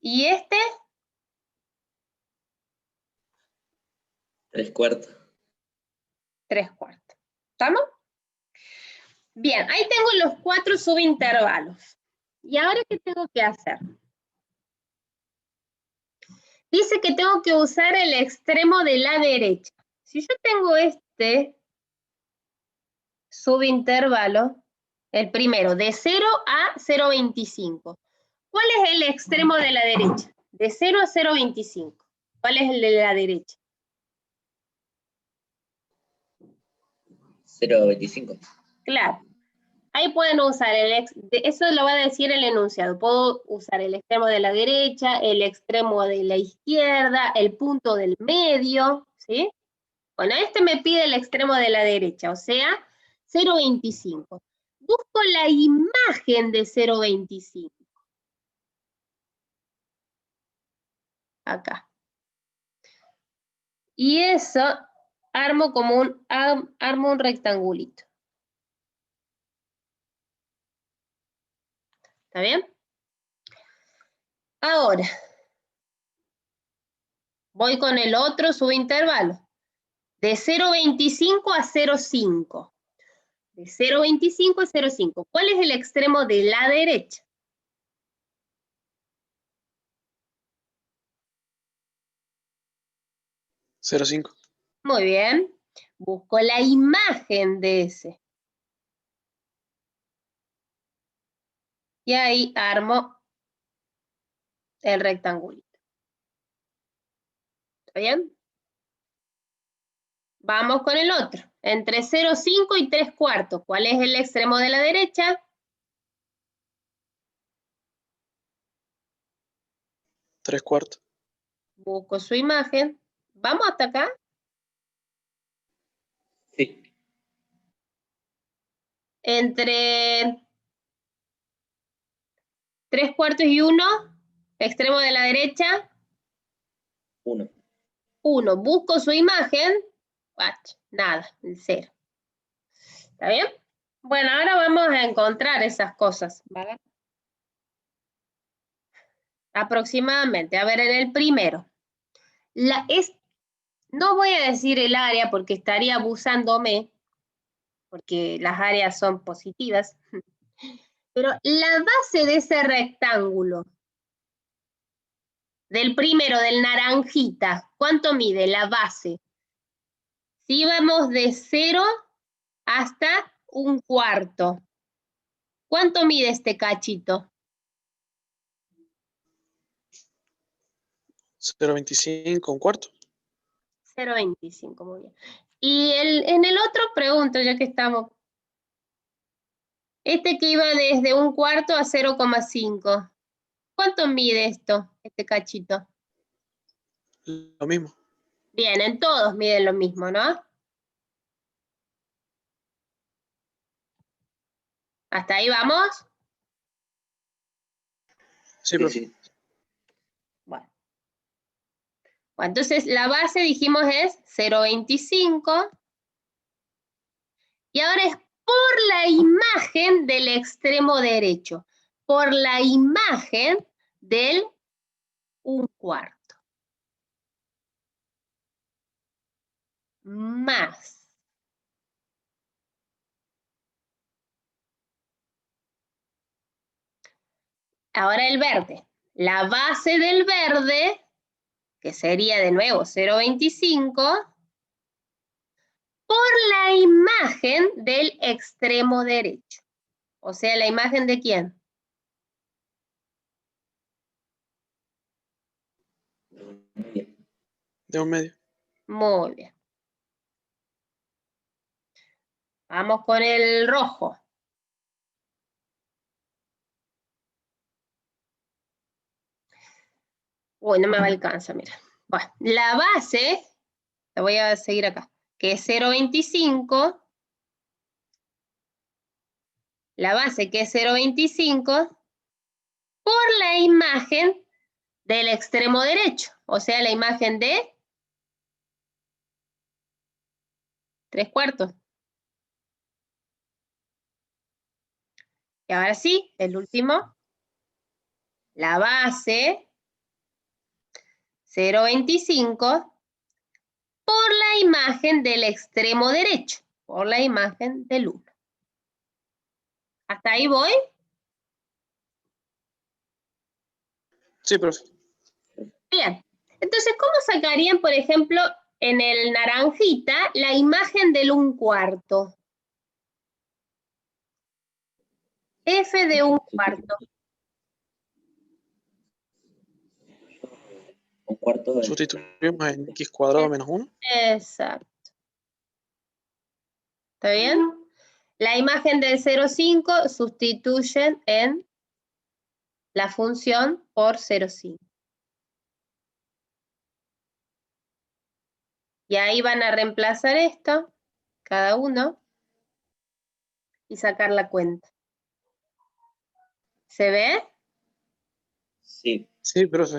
¿Y este? 3/4. 3/4. ¿Estamos? Bien, ahí tengo los 4 subintervalos. ¿Y ahora qué tengo que hacer? Dice que tengo que usar el extremo de la derecha. Si yo tengo este subintervalo, el primero, de 0 a 0,25. ¿Cuál es el extremo de la derecha? De 0 a 0,25. ¿Cuál es el de la derecha? 0,25. Claro. Ahí pueden usar eso lo va a decir el enunciado. Puedo usar el extremo de la derecha, el extremo de la izquierda, el punto del medio, ¿sí? Bueno, este me pide el extremo de la derecha, o sea, 0,25. Busco la imagen de 0,25. Acá. Y eso armo como armo un rectangulito. ¿Está bien? Ahora, voy con el otro subintervalo. De 0,25 a 0,5. De 0,25 a 0,5. ¿Cuál es el extremo de la derecha? 0,5. Muy bien. Busco la imagen de ese. Y ahí armo el rectangulito. ¿Está bien? Vamos con el otro. Entre 0,5 y 3/4. ¿Cuál es el extremo de la derecha? 3/4. Busco su imagen. ¿Vamos hasta acá? Sí. Entre 3/4 y 1, extremo de la derecha, 1. 1. Busco su imagen, nada, el 0. ¿Está bien? Bueno, ahora vamos a encontrar esas cosas, ¿vale? Aproximadamente. A ver, en el primero. No voy a decir el área porque estaría abusándome, porque las áreas son positivas. Pero la base de ese rectángulo, del primero, del naranjita, ¿cuánto mide la base? Si vamos de 0 hasta 1/4, ¿cuánto mide este cachito? 0,25, 1/4. 0,25, muy bien. Y en el otro pregunto, ya que estamos. Este que iba desde 1/4 a 0,5. ¿Cuánto mide esto, este cachito? Lo mismo. Bien, en todos miden lo mismo, ¿no? ¿Hasta ahí vamos? Sí, profe. Sí. Bueno. Entonces, la base, dijimos, es 0,25. Y ahora es por la imagen del extremo derecho. Por la imagen del 1/4. Más. Ahora el verde. La base del verde, que sería de nuevo 0,25, por la imagen del extremo derecho. O sea, ¿la imagen de quién? Bien. De 1/2. Muy bien. Vamos con el rojo. Uy, no me alcanza, mira. Bueno, la base, la voy a seguir acá, que es 0,25. La base, que es 0,25, por la imagen del extremo derecho. O sea, la imagen de 3/4. Y ahora sí, el último. La base, 0,25, por la imagen del extremo derecho, por la imagen del 1. ¿Hasta ahí voy? Sí, profe. Bien. Entonces, ¿cómo sacarían, por ejemplo, en el naranjita, la imagen del 1/4? F de 1/4. 1/4 de... Sustituimos en x² menos 1. Exacto. ¿Está bien? La imagen del 0,5 sustituyen en la función por 0,5. Y ahí van a reemplazar esto, cada uno, y sacar la cuenta. ¿Se ve? Sí. Sí, profe.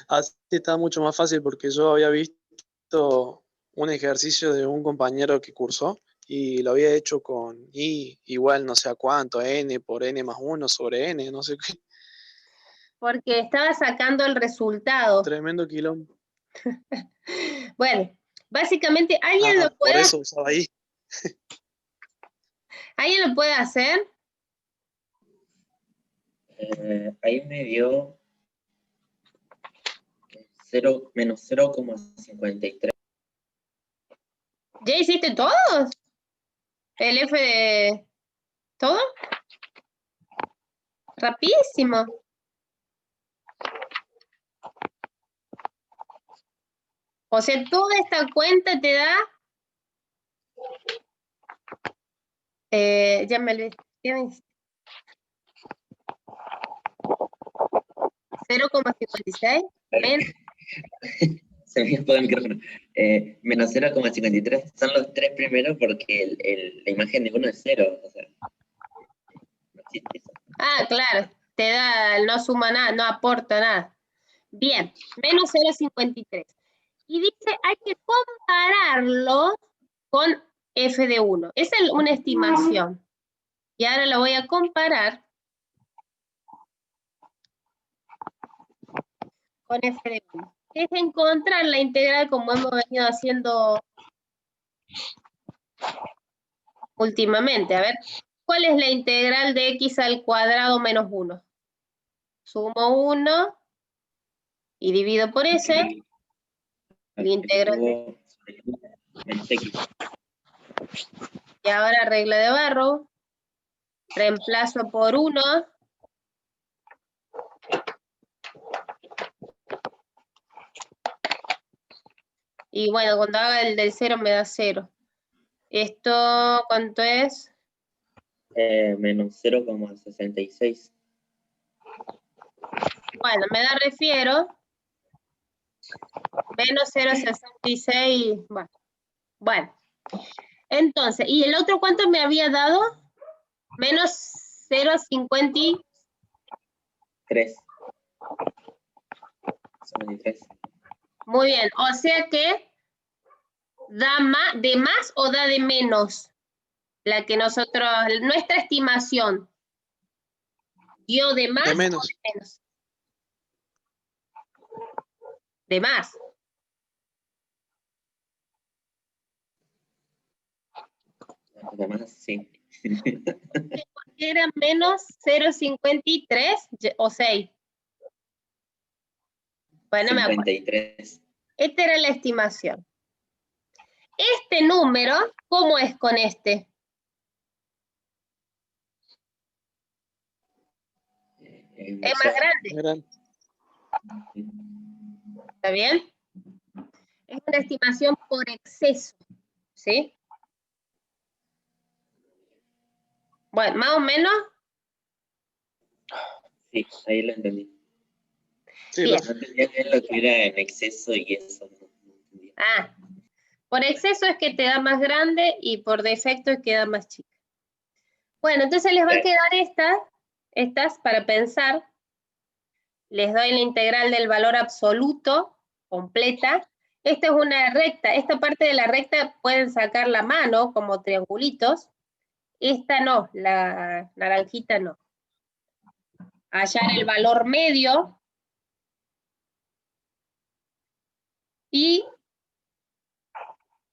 Así está mucho más fácil porque yo había visto un ejercicio de un compañero que cursó y lo había hecho con i igual no sé a cuánto, n por n más 1 sobre n, no sé qué. Porque estaba sacando el resultado. Tremendo quilombo. Bueno, básicamente, Por eso usaba i. ¿alguien lo puede hacer? Ahí me dio menos 0,53. ¿Ya hiciste todos? ¿El F de todo? Rapidísimo. O sea, toda esta cuenta te da... ya me olvidé. 0,56 menos. Se me había apagado el micrófono. Menos 0,53 son los tres primeros porque la imagen de uno es 0. O sea, no existe eso. Ah, claro, te da, no suma nada, no aporta nada. Bien, menos 0,53. Y dice, hay que compararlo con f de 1. Esa es una estimación. Y ahora lo voy a comparar con f de 1. Es encontrar la integral como hemos venido haciendo últimamente. A ver, ¿cuál es la integral de x al cuadrado menos 1? Sumo 1 y divido por s. La integral de... Y ahora regla de Barrow. Reemplazo por 1. Y bueno, cuando haga el del 0 me da 0. ¿Esto cuánto es? Menos 0,66. Bueno, me da refiero. Menos 0,66. Bueno. Entonces, ¿y el otro cuánto me había dado? Menos 0,53. 3. Muy bien, o sea que da de más o da de menos. La que nosotros, nuestra estimación, dio de más De menos. o de menos. De más. Además, sí. Era menos 0,53 o 6. Bueno, no me acuerdo. 53. Esta era la estimación. Este número, ¿cómo es con este? Es más grande. ¿Está bien? Es una estimación por exceso, ¿sí? Bueno, más o menos. Sí, ahí lo entendí. Sí, Bien. No entendía bien lo que era en exceso y eso. No entendía. Ah, por exceso es que te da más grande y por defecto es que da más chica. Bueno, entonces les va a quedar estas para pensar. Les doy la integral del valor absoluto completa. Esta es una recta. Esta parte de la recta pueden sacar la mano como triangulitos. Esta no, la naranjita no. Hallar el valor medio. Y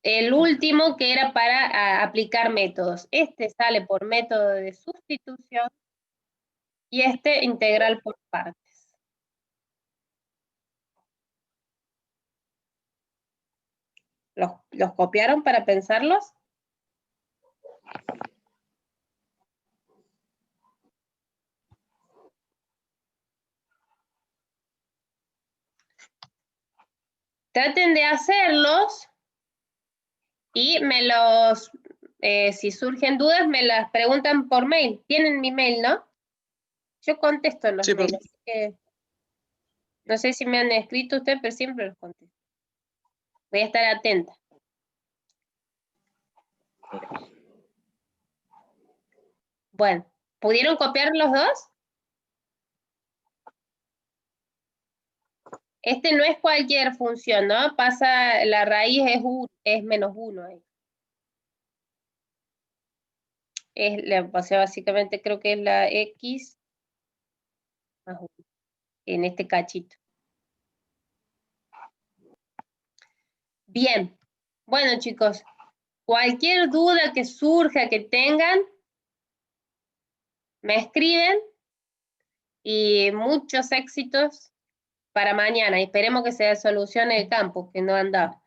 el último que era para aplicar métodos. Este sale por método de sustitución y este integral por partes. ¿Los copiaron para pensarlos? Traten de hacerlos y si surgen dudas, me las preguntan por mail. Tienen mi mail, ¿no? Yo contesto los mails. Así que no sé si me han escrito ustedes, pero siempre los contesto. Voy a estar atenta. Bueno, ¿pudieron copiar los dos? Este no es cualquier función, ¿no? Pasa, la raíz es menos 1 ahí. O sea, básicamente creo que es la X más 1, en este cachito. Bien, bueno chicos, cualquier duda que surja, que tengan, me escriben y muchos éxitos para mañana. Esperemos que se solucione el campo, que no andaba.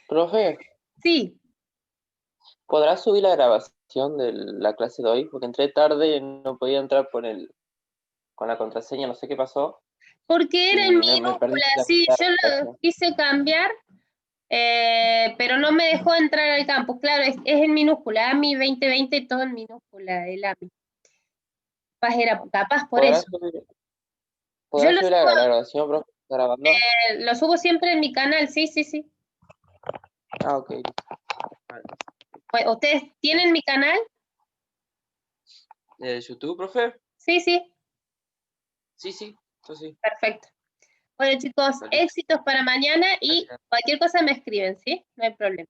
Profe, Sí. ¿podrás subir la grabación de la clase de hoy? Porque entré tarde y no podía entrar con la contraseña, no sé qué pasó. Porque era Y en me perdí minúscula, la sí, mitad yo de la lo clase. quise cambiar, pero no me dejó entrar al campus. Claro, es en minúscula, AMI 2020, todo en minúscula, el AMI. Capaz por ¿Podrás eso. subir? Yo lo subir la subo, grabación, profe? ¿Está grabando? lo subo siempre en mi canal, sí, sí, sí. Ah, ok. Pues, ¿ustedes tienen mi canal? ¿YouTube, profe? Sí, sí, Sí, sí, eso sí. perfecto. Bueno, chicos, Vale. éxitos para mañana y Gracias. cualquier cosa me escriben, ¿sí? No hay problema.